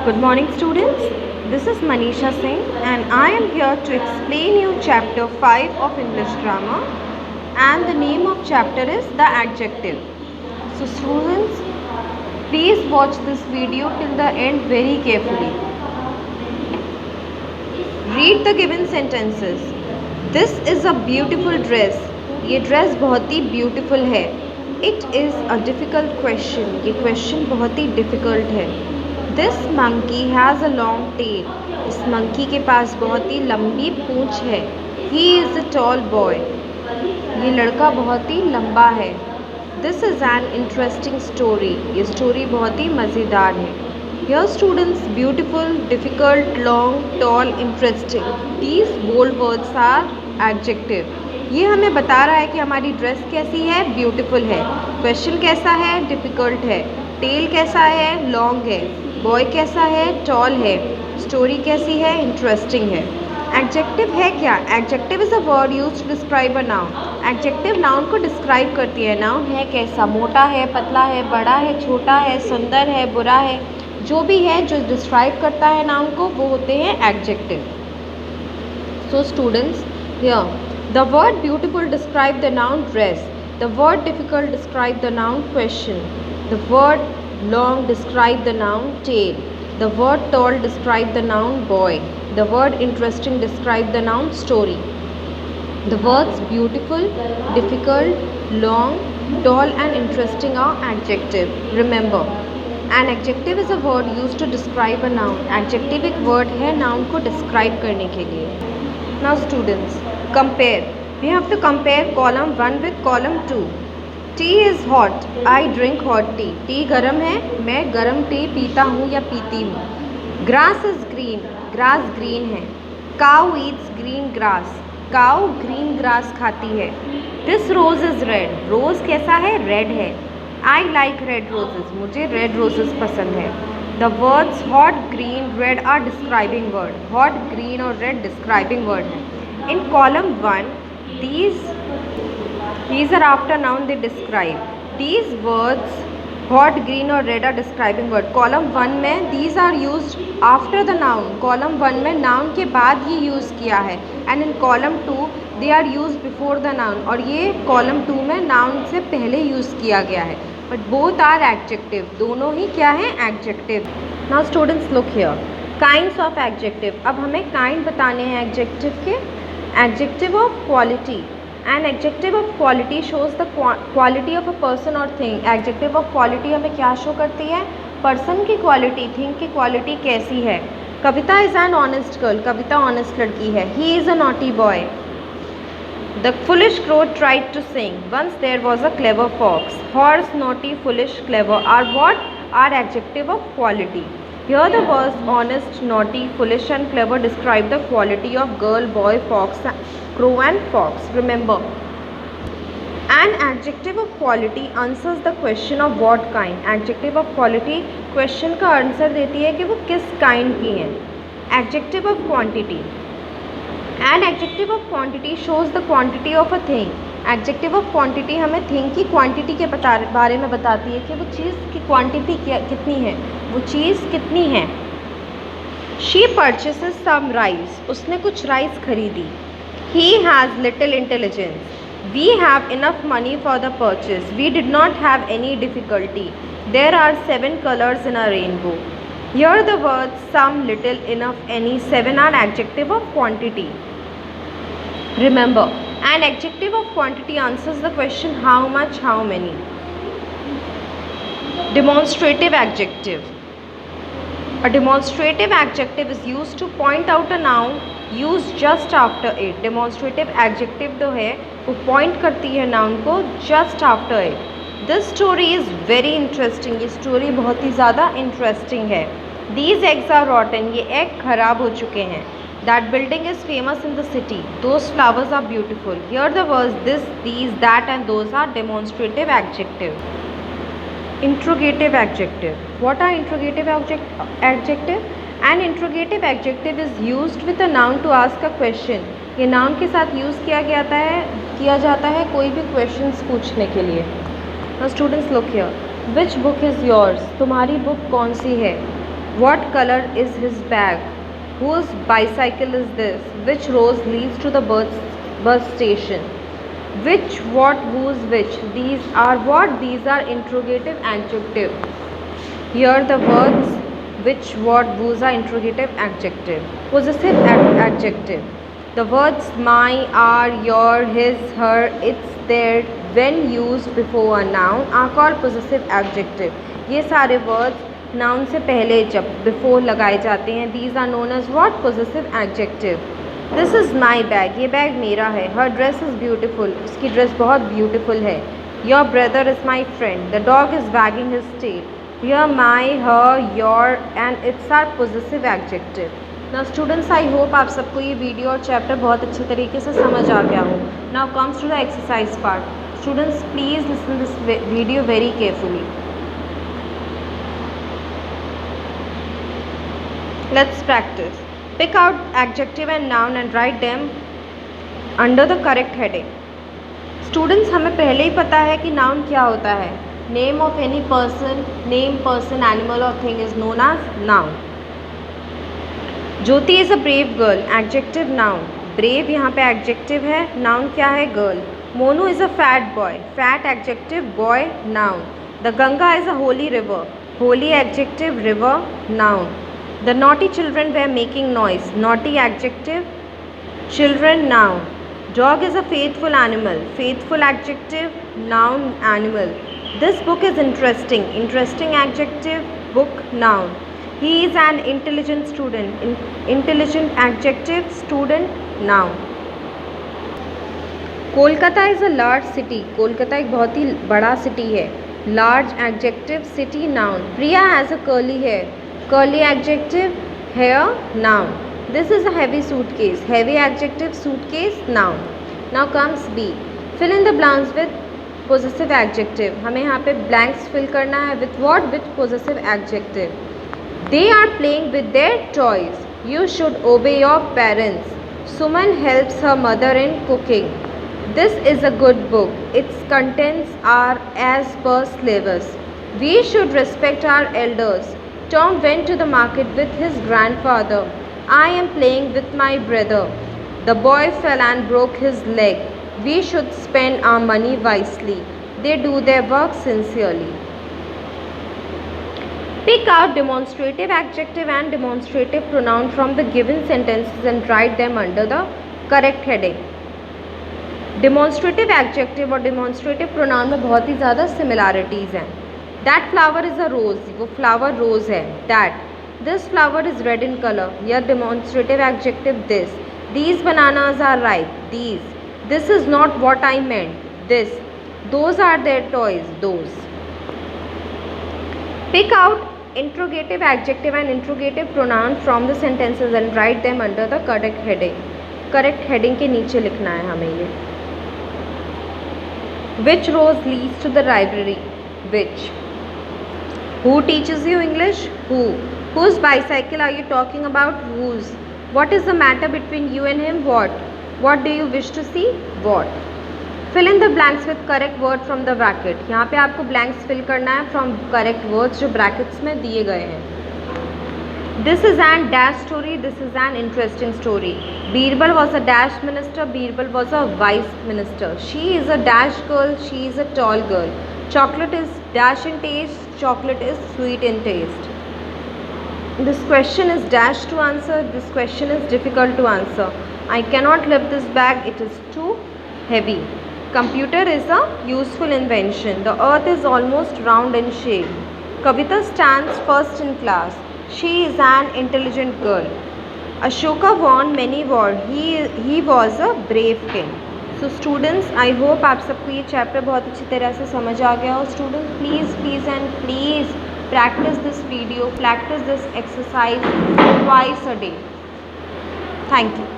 Good morning students, this is Manisha Singh and I am here to explain you chapter 5 of English grammar and the name of chapter is the adjective. So students, please watch this video till the end very carefully. Read the given sentences. This is a beautiful dress. ये dress बहुत ही beautiful है. It is a difficult question. ये question बहुत ही difficult है. This monkey has a long tail. इस monkey के पास बहुत ही लंबी पूंछ है. He is a tall boy. ये लड़का बहुत ही लंबा है. This is an interesting story. ये स्टोरी बहुत ही मज़ेदार है. Here students, beautiful, difficult, long, tall, interesting. These bold words are adjective. ये हमें बता रहा है कि हमारी ड्रेस कैसी है, ब्यूटीफुल है. क्वेश्चन कैसा है, डिफ़िकल्ट है. टेल कैसा है, लॉन्ग है. बॉय कैसा है, टॉल है. स्टोरी कैसी है, इंटरेस्टिंग है. एडजेक्टिव है क्या? Adjective is a word used to describe a noun. Adjective noun को डिस्क्राइब करती है. नाउन है कैसा, मोटा है, पतला है, बड़ा है, छोटा है, सुंदर है, बुरा है, जो भी है जो डिस्क्राइब करता है नाउन को, वो होते हैं adjective. So students, here the word beautiful describe the noun dress. The word difficult describe the noun question. The word long describe the noun tail. The word tall describe the noun boy. The word interesting describe the noun story. The words beautiful, difficult, long, tall and interesting are adjective. Remember, an adjective is a word used to describe a noun. Adjective एक word है noun को describe करने के लिए. Now students, compare. We have to compare column 1 with column 2. Tea is hot. I drink hot tea. T गर्म है, मैं गर्म टी पीता हूँ या पीती हूँ. Grass is green. Grass green है. Cow eats green grass. काऊ ग्रीन ग्रास खाती है. This rose is red. रोज़ कैसा है, रेड है. I like red roses. मुझे रेड रोजेस पसंद है. The words hot, green, red are describing word. Hot, green और red describing word है. In column 1, these are after noun they describe. These words hot, green और red are describing word. Column 1 में these are used after the noun. Column 1 में noun के बाद ये use किया है. And in column 2 they are used before the noun. और ये column 2 में noun से पहले use किया गया है. But both are adjective. दोनों ही क्या हैं, adjective. Now students look here. Kinds of adjective. अब हमें kind बताने हैं adjective के. Adjective of quality. An adjective of quality shows the quality of a person or thing. Adjective of quality हमें क्या show करती है? Person की quality, thing की quality कैसी है. कविता is an honest girl. Kavita honest लड़की है. He is a naughty boy. The foolish crow tried to sing. Once there was a clever fox. Horse, naughty, foolish, clever are what? Are adjective of quality. Here the words honest, naughty, foolish and clever describe the quality of girl, boy, fox, crow and fox. Remember, an adjective of quality answers the question of what kind. Adjective of quality question का answer देती है कि वो किस kind की हैं. Adjective of quantity. An adjective of quantity shows the quantity of a thing. Adjective of quantity हमें thing की quantity के बारे में बताती है कि वो चीज़ की quantity कितनी है, वो चीज़ कितनी है. She purchases some rice. उसने कुछ rice खरीदी. He has little intelligence. We have enough money for the purchase. We did not have any difficulty. There are 7 colors in a rainbow. Here the words some, little, enough, any, 7 are adjective of quantity. Remember, an adjective of quantity answers the question how much, how many. Demonstrative adjective. A demonstrative adjective is used to point out a noun used just after it. Demonstrative adjective जो है वो point करती है noun को just after it. This story is very interesting. ये story बहुत ही ज़्यादा interesting है. These eggs are rotten. ये egg खराब हो चुके हैं. That building is famous in the city. Those flowers are beautiful. Here the words this, these, that and those are demonstrative adjective. Interrogative adjective. What are interrogative adjective? An interrogative adjective is used with a noun to ask a question. ये noun के साथ use किया जाता है कोई भी questions पूछने के लिए. Now students look here. Which book is yours? तुम्हारी book कौन सी है? What color is his bag? Whose bicycle is this? Which road leads to the bus station? Which, what, whose, which? These are what? These are interrogative adjective. Here the words which, what, whose are interrogative adjective. Possessive adjective. The words my, our, your, his, her, its, their when used before a noun are called possessive adjective. ये सारे words noun से पहले जब before लगाए जाते हैं, these are known as what? Possessive adjective. This is my bag. ये bag मेरा है. Her dress is beautiful. उसकी ड्रेस बहुत beautiful है. Your brother is my friend. The dog is wagging his tail. Here, my, her, your and its are possessive adjective. Now students, I hope आप सबको ये video और chapter बहुत अच्छे तरीके से समझ आ गया हो. Now comes to the exercise part. Students, please listen this video very carefully. Let's practice. Pick out adjective and noun and write them under the correct heading. Students, हमें पहले ही पता है कि noun क्या होता है. Name of any person, name, person, animal or thing is known as noun. Jyoti is a brave girl. Adjective noun. Brave यहाँ पे adjective है. Noun क्या है? Girl. Monu is a fat boy. Fat adjective, boy, noun. The Ganga is a holy river. Holy adjective, river, noun. The naughty children were making noise. Naughty adjective, children, noun. Dog is a faithful animal. Faithful adjective, noun, animal. This book is interesting. Interesting adjective, book, noun. He is an intelligent student. Intelligent adjective, student, noun. Kolkata is a large city. Kolkata एक बहुत ही बड़ा city है. Large adjective, city, noun. Priya has a curly hair. Curly adjective, hair, noun. This is a heavy suitcase. Heavy adjective, suitcase, noun. Now comes B. Fill in the blanks with possessive adjective. हमें यहाँ पे blanks fill करना है with what? With possessive adjective. They are playing with their toys. You should obey your parents. Suman helps her mother in cooking. This is a good book. Its contents are as per syllabus. We should respect our elders. Tom went to the market with his grandfather. I am playing with my brother. The boy fell and broke his leg. We should spend our money wisely. They do their work sincerely. Pick out demonstrative adjective and demonstrative pronoun from the given sentences and write them under the correct heading. Demonstrative adjective और demonstrative pronoun में बहुत ही ज़्यादा similarities हैं. That flower is a rose. वो flower rose है. That. This flower is red in color. यह demonstrative adjective this. These bananas are ripe. These. This is not what I meant. This. Those are their toys. Those. Pick out interrogative adjective and interrogative pronoun from the sentences and write them under the correct heading. Correct heading के नीचे लिखना है हमें ये. Which road leads to the library? Which? Who teaches you English? Who? Whose bicycle are you talking about? Whose? What is the matter between you and him? What? What do you wish to see? What? Fill in the blanks with correct word from the bracket. यहाँ पे आपको blanks fill करना है from correct words जो brackets में दिए गए हैं. This is an dash story. This is an interesting story. Birbal was a dash minister. Birbal was a vice minister. She is a dash girl. She is a tall girl. Chocolate is dash in taste. Chocolate is sweet in taste. This question is dash to answer. This question is difficult to answer. I cannot lift this bag. It is too heavy. Computer is a useful invention. The earth is almost round in shape. Kavita stands first in class. She is an intelligent girl. Ashoka won many wars. He was a brave king. So students, I hope आप सबको ये chapter बहुत अच्छी तरह से समझ आ गया हो. Students, please and please practice this video, practice this exercise twice a day. Thank you.